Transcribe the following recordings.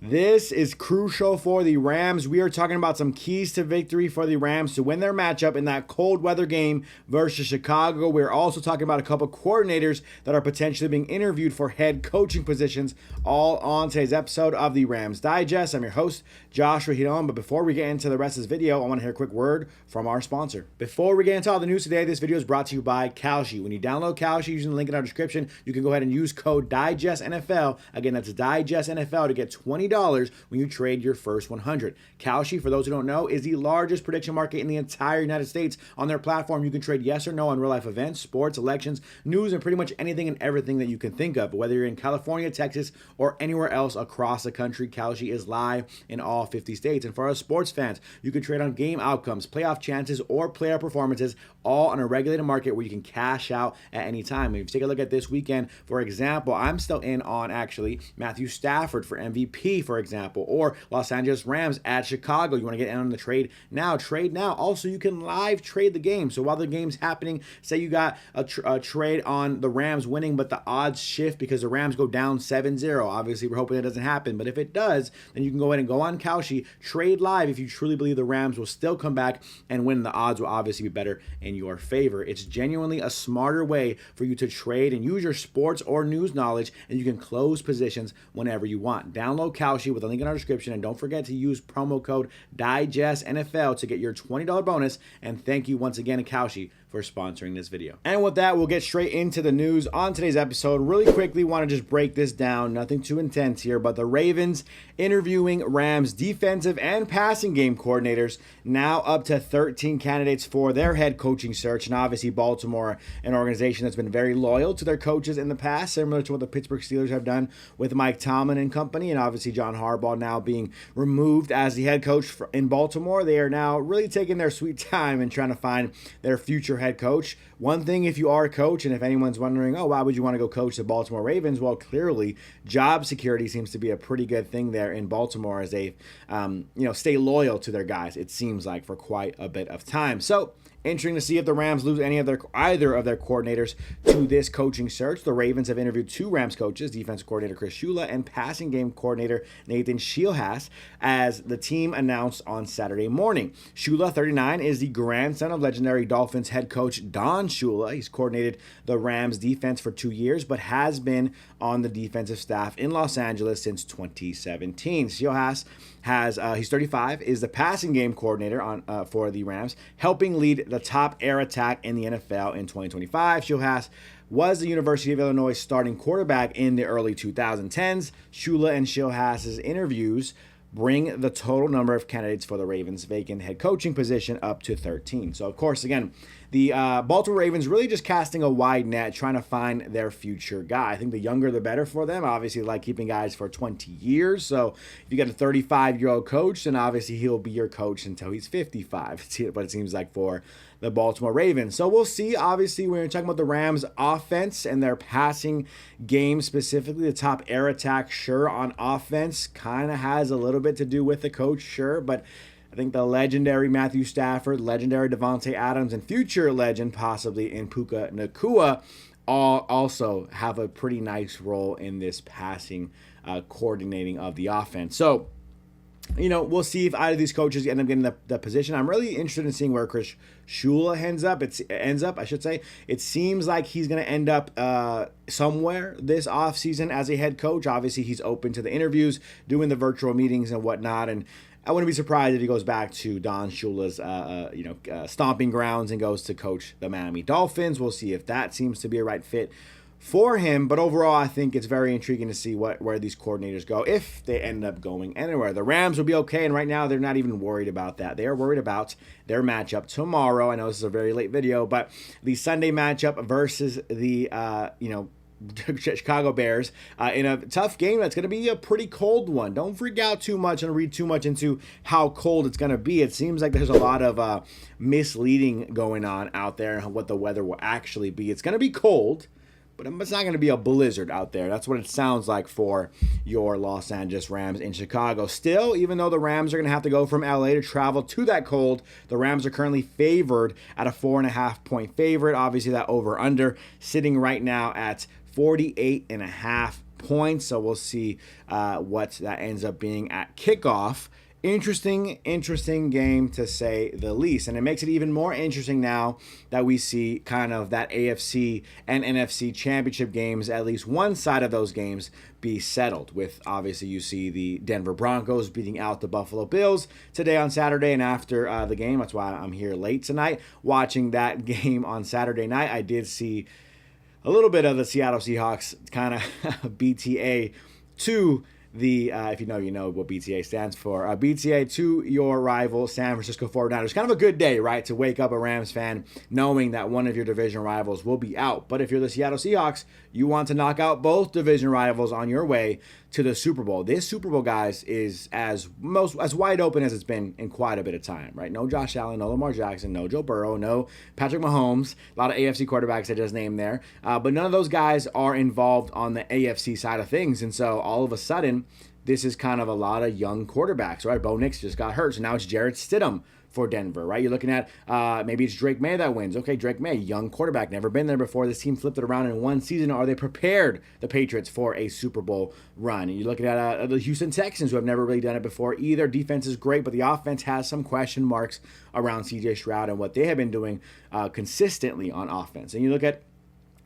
This is crucial for the Rams. We are talking about some keys to victory for the Rams to win their matchup in that cold weather game versus Chicago. We're also talking about a couple coordinators that are potentially being interviewed for head coaching positions, all on today's episode of the Rams Digest. I'm your host, Joshua Giron, but before we get into the rest of this video, I want to hear a quick word from our sponsor. Before we get into all the news today, this video is brought to you by Kalshi. When you download Kalshi using the link in our description, you can go ahead and use code DIGESTNFL. Again, that's DIGESTNFL to get $20 when you trade your first 100. Kalshi, for those who don't know, is the largest prediction market in the entire United States. On their platform, you can trade yes or no on real-life events, sports, elections, news, and pretty much anything and everything that you can think of. Whether you're in California, Texas, or anywhere else across the country, Kalshi is live in all 50 states. And for us sports fans, you can trade on game outcomes, playoff chances, or player performances, all on a regulated market where you can cash out at any time. If you take a look at this weekend, for example, I'm still in on actually Matthew Stafford for MVP, for example, or Los Angeles Rams at Chicago. You want to get in on the trade now? Trade now. Also, you can live trade the game. So while the game's happening, say you got a trade on the Rams winning, but the odds shift because the Rams go down 7-0. Obviously, we're hoping that doesn't happen, but if it does, then you can go ahead and go on Kalshi, trade live if you truly believe the Rams will still come back and win. The odds will obviously be better in your favor. It's genuinely a smarter way for you to trade and use your sports or news knowledge, and you can close positions whenever you want. Download Kalshi with a link in our description, and don't forget to use promo code DIGESTNFL to get your $20 bonus. And thank you once again to Kalshi for sponsoring this video. And with that, we'll get straight into the news on today's episode. Really quickly, want to just break this down. Nothing too intense here, but the Ravens interviewing Rams defensive and passing game coordinators, now up to 13 candidates for their head coaching search. And obviously Baltimore, an organization that's been very loyal to their coaches in the past, similar to what the Pittsburgh Steelers have done with Mike Tomlin and company. And obviously John Harbaugh now being removed as the head coach in Baltimore. They are now really taking their sweet time and trying to find their future head coach. One thing, if you are a coach, and if anyone's wondering, oh, why would you want to go coach the Baltimore Ravens? Well, clearly, job security seems to be a pretty good thing there in Baltimore as they, stay loyal to their guys. It seems like for quite a bit of time. So, interesting to see if the Rams lose either of their coordinators to this coaching search. The Ravens have interviewed two Rams coaches, defensive coordinator Chris Shula and passing game coordinator Nathan Sheilhass, as the team announced on Saturday morning. Shula, 39, is the grandson of legendary Dolphins head coach Don Shula. He's coordinated the Rams defense for 2 years, but has been on the defensive staff in Los Angeles since 2017. Sheilhass he's 35, is the passing game coordinator for the Rams, helping lead the top air attack in the NFL in 2025. Sheilhass was the University of Illinois starting quarterback in the early 2010s. Shula and Sheilhass's interviews bring the total number of candidates for the Ravens' vacant head coaching position up to 13. So, of course, again, the Baltimore Ravens really just casting a wide net, trying to find their future guy. I think the younger the better for them. Obviously, like keeping guys for 20 years. So if you got a 35-year-old coach, then obviously he'll be your coach until he's 55. But it seems like for the Baltimore Ravens. So we'll see. Obviously, when you're talking about the Rams offense and their passing game specifically, the top air attack, sure, on offense kind of has a little bit to do with the coach, sure, but I think the legendary Matthew Stafford, legendary Devontae Adams, and future legend possibly in Puka Nacua all also have a pretty nice role in this passing coordinating of the offense. So, we'll see if either of these coaches end up getting the position. I'm really interested in seeing where Chris Shula ends up. It seems like he's going to end up somewhere this offseason as a head coach. Obviously, he's open to the interviews, doing the virtual meetings and whatnot. And I wouldn't be surprised if he goes back to Don Shula's, stomping grounds and goes to coach the Miami Dolphins. We'll see if that seems to be a right fit for him, but overall, I think it's very intriguing to see where these coordinators go if they end up going anywhere. The Rams will be okay, and right now they're not even worried about that. They are worried about their matchup tomorrow. I know this is a very late video, but the Sunday matchup versus the Chicago Bears in a tough game that's going to be a pretty cold one. Don't freak out too much and read too much into how cold it's going to be. It seems like there's a lot of misleading going on out there and what the weather will actually be. It's going to be cold, but it's not going to be a blizzard out there. That's what it sounds like for your Los Angeles Rams in Chicago. Still, even though the Rams are going to have to go from LA to travel to that cold, the Rams are currently favored at a 4.5-point favorite. Obviously, that over-under sitting right now at 48.5 points. So we'll see what that ends up being at kickoff. Interesting game to say the least. And it makes it even more interesting now that we see kind of that AFC and NFC championship games, at least one side of those games, be settled. With obviously you see the Denver Broncos beating out the Buffalo Bills today on Saturday, and after the game, that's why I'm here late tonight watching that game on Saturday night. I did see a little bit of the Seattle Seahawks kind of BTA to the, if you know what BTA stands for, BTA to your rival San Francisco 49ers. Kind of a good day, right, to wake up a Rams fan knowing that one of your division rivals will be out. But if you're the Seattle Seahawks, you want to knock out both division rivals on your way to the Super Bowl. This Super Bowl, guys, is as wide open as it's been in quite a bit of time, right? No Josh Allen, no Lamar Jackson, no Joe Burrow, no Patrick Mahomes. A lot of AFC quarterbacks I just named there. But none of those guys are involved on the AFC side of things. And so all of a sudden, this is kind of a lot of young quarterbacks, right? Bo Nix just got hurt, so now it's Jarrett Stidham for Denver, right? You're looking at maybe it's Drake May that wins. Okay, Drake May, young quarterback, never been there before. This team flipped it around in one season. Are they prepared, the Patriots, for a Super Bowl run? And you're looking at the Houston Texans, who have never really done it before either. Defense is great, but the offense has some question marks around C.J. Stroud and what they have been doing consistently on offense. And you look at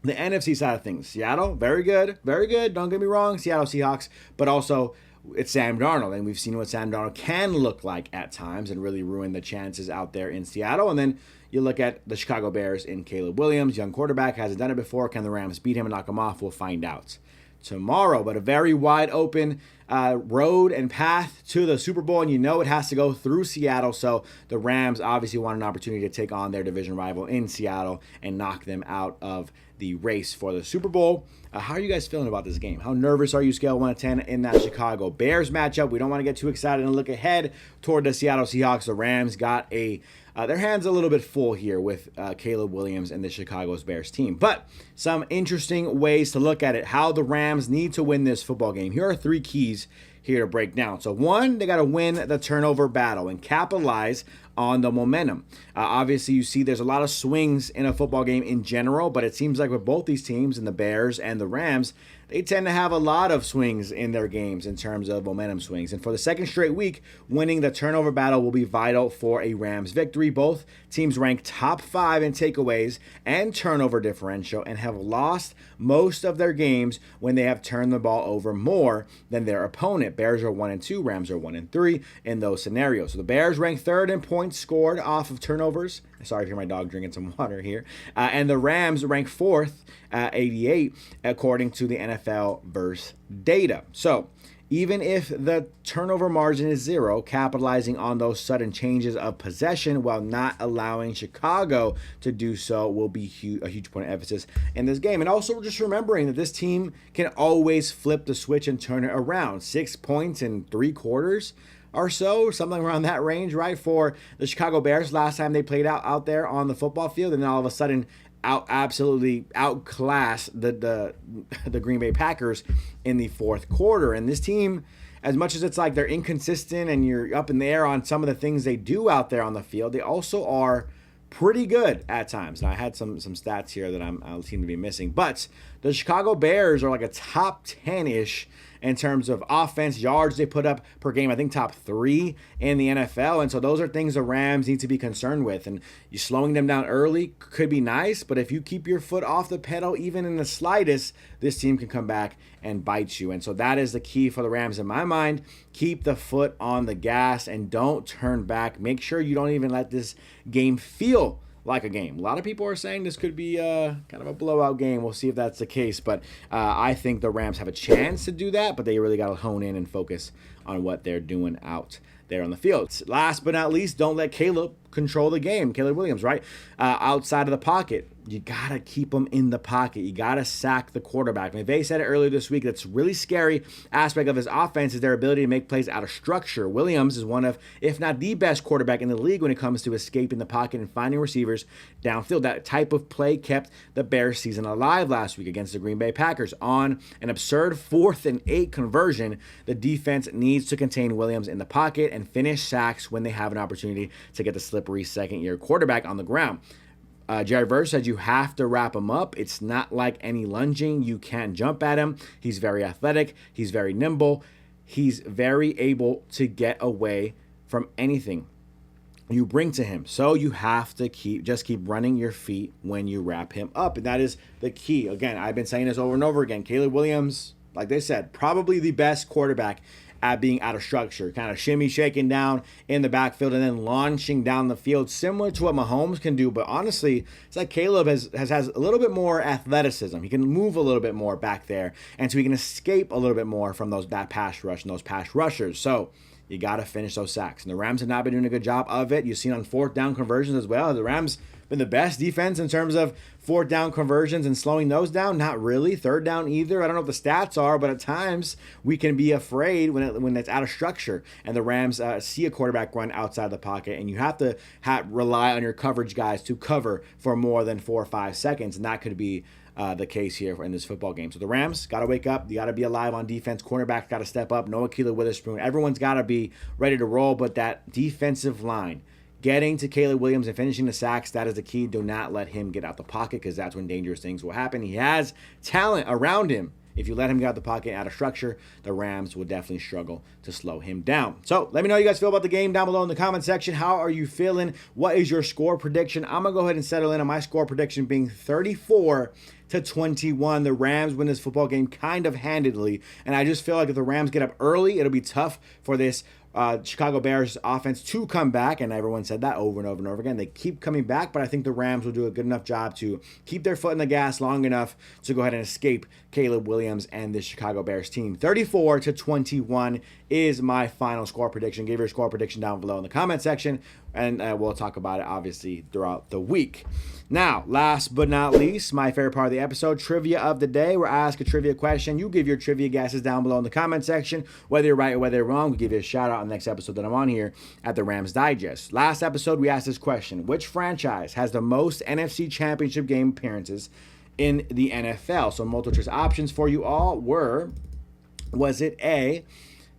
the NFC side of things. Seattle, very good. Don't get me wrong, Seattle Seahawks, but also it's Sam Darnold, and we've seen what Sam Darnold can look like at times and really ruin the chances out there in Seattle. And then you look at the Chicago Bears in Caleb Williams, young quarterback, hasn't done it before. Can the Rams beat him and knock him off? We'll find out tomorrow. But a very wide open road and path to the Super Bowl, and you know it has to go through Seattle. So the Rams obviously want an opportunity to take on their division rival in Seattle and knock them out of the race for the Super Bowl. How are you guys feeling about this game? How nervous are you, scale 1 to 10, in that Chicago Bears matchup? We don't want to get too excited and look ahead toward the Seattle Seahawks. The Rams got their hands a little bit full here with Caleb Williams and the Chicago Bears team. But some interesting ways to look at it, how the Rams need to win this football game. Here are 3 keys here to break down. So 1, they got to win the turnover battle and capitalize on the momentum. Obviously, you see there's a lot of swings in a football game in general, but it seems like with both these teams, and the Bears and the Rams, they tend to have a lot of swings in their games in terms of momentum swings. And for the second straight week, winning the turnover battle will be vital for a Rams victory. Both teams rank top 5 in takeaways and turnover differential and have lost most of their games when they have turned the ball over more than their opponent. Bears are 1-2, Rams are 1-3 in those scenarios. So the Bears rank 3rd in points scored off of turnovers. Sorry to hear my dog drinking some water here. And the Rams rank 4th, 88, according to the NFL verse data. So even if the turnover margin is 0, capitalizing on those sudden changes of possession while not allowing Chicago to do so will be a huge point of emphasis in this game. And also just remembering that this team can always flip the switch and turn it around. 6 points in 3 quarters or so, something around that range, right, for the Chicago Bears last time they played out there on the football field, and then all of a sudden absolutely outclass the Green Bay Packers in the 4th quarter. And this team, as much as it's like they're inconsistent and you're up in the air on some of the things they do out there on the field, they also are pretty good at times. Now, I had some stats here that I seem to be missing, but the Chicago Bears are like a top 10-ish in terms of offense, yards they put up per game. I think top 3 in the NFL. And so those are things the Rams need to be concerned with. And you slowing them down early could be nice, but if you keep your foot off the pedal, even in the slightest, this team can come back and bite you. And so that is the key for the Rams in my mind. Keep the foot on the gas and don't turn back. Make sure you don't even let this game feel like a game. A lot of people are saying this could be kind of a blowout game. We'll see if that's the case, but I think the Rams have a chance to do that, but they really got to hone in and focus on what they're doing out there on the field. Last but not least, don't let Caleb control the game. Caleb Williams, right? Outside of the pocket. You got to keep him in the pocket. You got to sack the quarterback. McVay said it earlier this week. That's a really scary aspect of his offense is their ability to make plays out of structure. Williams is one of, if not the best quarterback in the league when it comes to escaping the pocket and finding receivers downfield. That type of play kept the Bears season alive last week against the Green Bay Packers. On an absurd 4th and 8 conversion, the defense needs to contain Williams in the pocket and finish sacks when they have an opportunity to get the slippery second-year quarterback on the ground. Jared Verse said you have to wrap him up. It's not like any lunging. You can't jump at him. He's very athletic. He's very nimble. He's very able to get away from anything you bring to him. So you have to keep running your feet when you wrap him up. And that is the key. Again, I've been saying this over and over again. Kyren Williams, like they said, probably the best quarterback at being out of structure, kind of shimmy shaking down in the backfield and then launching down the field, similar to what Mahomes can do. But honestly, it's like Caleb has a little bit more athleticism. He can move a little bit more back there, and so he can escape a little bit more from that pass rush and those pass rushers. So you got to finish those sacks. And the Rams have not been doing a good job of it. You've seen on fourth down conversions as well. The Rams been the best defense in terms of fourth down conversions and slowing those down. Not really. Third down either. I don't know what the stats are, but at times we can be afraid when it's out of structure and the Rams see a quarterback run outside the pocket, and you have to rely on your coverage guys to cover for more than 4 or 5 seconds, and that could be the case here in this football game. So the Rams got to wake up. You got to be alive on defense. Cornerbacks got to step up. No Ahkello Witherspoon. Everyone's got to be ready to roll, but that defensive line, getting to Kyren Williams and finishing the sacks, that is the key. Do not let him get out the pocket, because that's when dangerous things will happen. He has talent around him. If you let him get out the pocket out of structure, the Rams will definitely struggle to slow him down. So let me know how you guys feel about the game down below in the comment section. How are you feeling? What is your score prediction? I'm going to go ahead and settle in on my score prediction being 34-21. The Rams win this football game kind of handedly, and I just feel like if the Rams get up early, it'll be tough for this Chicago Bears offense to come back, and everyone said that over and over and over again. They keep coming back, but I think the Rams will do a good enough job to keep their foot in the gas long enough to go ahead and escape Kyren Williams and the Chicago Bears team. 34-21 is my final score prediction. Give your score prediction down below in the comment section, and we'll talk about it obviously throughout the week. Now, last but not least, my favorite part of the episode, trivia of the day. We're asked a trivia question. You give your trivia guesses down below in the comment section. Whether you're right or whether you're wrong, we'll give you a shout out on the next episode that I'm on here at the Rams Digest. Last episode, we asked this question. Which franchise has the most NFC Championship game appearances in the NFL? So multiple choice options for you all were, was it A,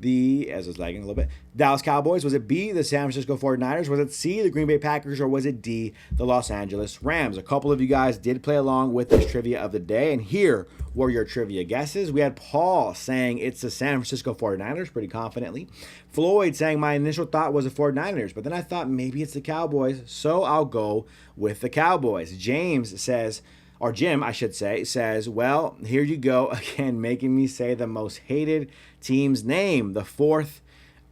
as it's lagging a little bit, Dallas Cowboys? Was it B, the San Francisco 49ers? Was it C, the Green Bay Packers? Or was it D, the Los Angeles Rams? A couple of you guys did play along with this trivia of the day, and here were your trivia guesses. We had Paul saying it's the San Francisco 49ers pretty confidently. Floyd saying my initial thought was the 49ers, but then I thought maybe it's the Cowboys, so I'll go with the Cowboys. James says, or Jim, I should say, says, well, here you go again, making me say the most hated team's name, the fourth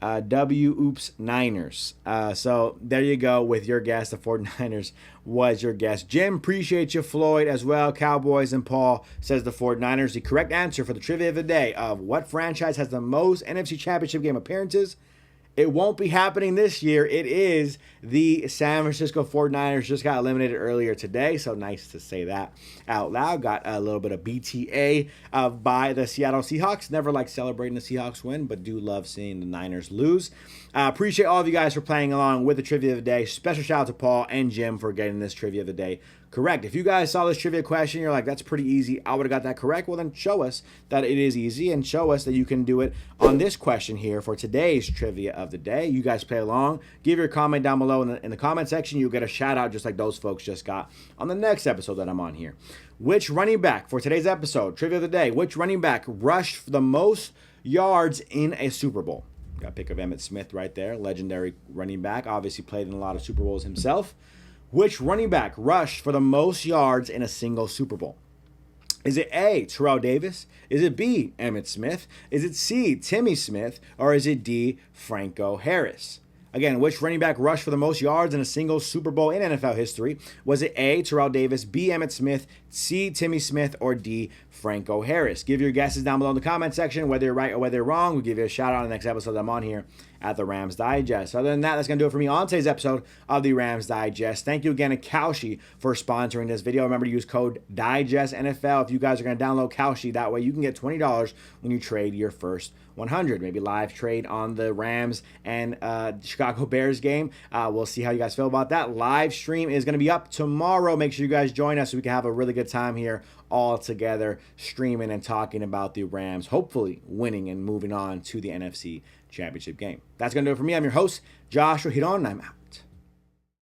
Niners. So there you go with your guess. The 49ers was your guess. Jim, appreciate you. Floyd as well. Cowboys and Paul says the 49ers. The correct answer for the trivia of the day of what franchise has the most NFC Championship game appearances. It won't be happening this year. It is the San Francisco 49ers. Just got eliminated earlier today, so nice to say that out loud. Got a little bit of BTA by the Seattle Seahawks. Never like celebrating the Seahawks win, but do love seeing the Niners lose. Appreciate all of you guys for playing along with the trivia of the day. Special shout out to Paul and Jim for getting this trivia of the day correct. If you guys saw this trivia question, you're like, that's pretty easy, I would have got that correct. Well, then show us that it is easy, and show us that you can do it on this question here for today's trivia of the day. You guys play along. Give your comment down below in the comment section. You'll get a shout out just like those folks just got on the next episode that I'm on here. Which running back for today's episode, trivia of the day, which running back rushed for the most yards in a Super Bowl? Got a pick of Emmitt Smith right there, legendary running back, obviously played in a lot of Super Bowls himself. Which running back rushed for the most yards in a single Super Bowl? Is it A, Terrell Davis? Is it B, Emmitt Smith? Is it C, Timmy Smith? Or is it D, Franco Harris? Again, which running back rushed for the most yards in a single Super Bowl in NFL history? Was it A, Terrell Davis, B, Emmitt Smith, C, Timmy Smith, or D, Franco Harris? Give your guesses down below in the comment section, whether you're right or whether you're wrong. We'll give you a shout out on the next episode that I'm on here at the Rams Digest. Other than that, that's going to do it for me on today's episode of the Rams Digest. Thank you again to Kalshi for sponsoring this video. Remember to use code DIGESTNFL if you guys are going to download Kalshi. That way you can get $20 when you trade your first 100. Maybe live trade on the Rams and Chicago Bears game. We'll see how you guys feel about that. Live stream is going to be up tomorrow. Make sure you guys join us so we can have a really good time here all together, streaming and talking about the Rams, hopefully winning and moving on to the NFC Championship game. That's going to do it for me. I'm your host, Joshua Giron, and I'm out.